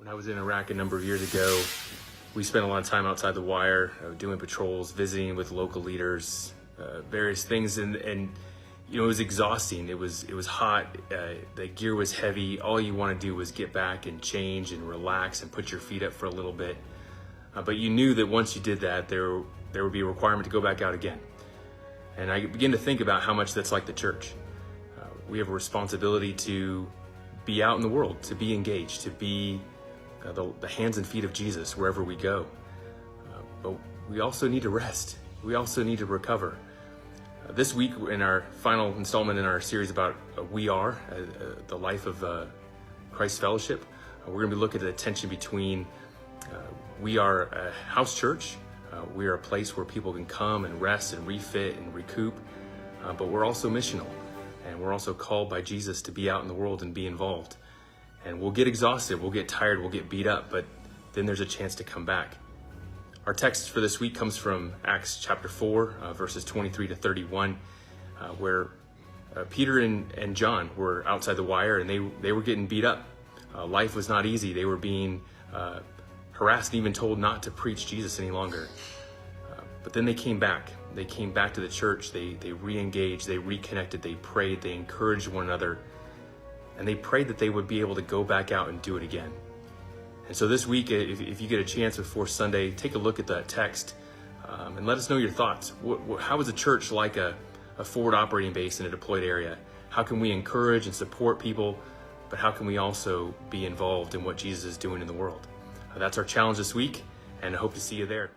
When I was in Iraq a number of years ago, we spent a lot of time outside the wire, doing patrols, visiting with local leaders, various things, and you know, it was exhausting. It was hot. The gear was heavy. All you want to do was get back and change and relax and put your feet up for a little bit. But you knew that once you did that, there would be a requirement to go back out again. And I began to think about how much that's like the church. We have a responsibility to be out in the world, to be engaged, to be the hands and feet of Jesus wherever we go. But we also need to rest. We also need to recover. This week, in our final installment in our series about We Are, the life of Christ Fellowship, we're going to be looking at the tension between we are a house church, we are a place where people can come and rest and refit and recoup, but we're also missional, and we're also called by Jesus to be out in the world and be involved. And we'll get exhausted, we'll get tired, we'll get beat up, but then there's a chance to come back. Our text for this week comes from Acts chapter 4, verses 23 to 31, where Peter and John were outside the wire, and they were getting beat up. Life was not easy. They were being harassed and even told not to preach Jesus any longer. But then they came back. They came back to the church. They re-engaged, they reconnected, they prayed, they encouraged one another, and they prayed that they would be able to go back out and do it again. And so this week, if you get a chance before Sunday, take a look at that text and let us know your thoughts. How is a church like a forward operating base in a deployed area? How can we encourage and support people, but how can we also be involved in what Jesus is doing in the world? That's our challenge this week, and I hope to see you there.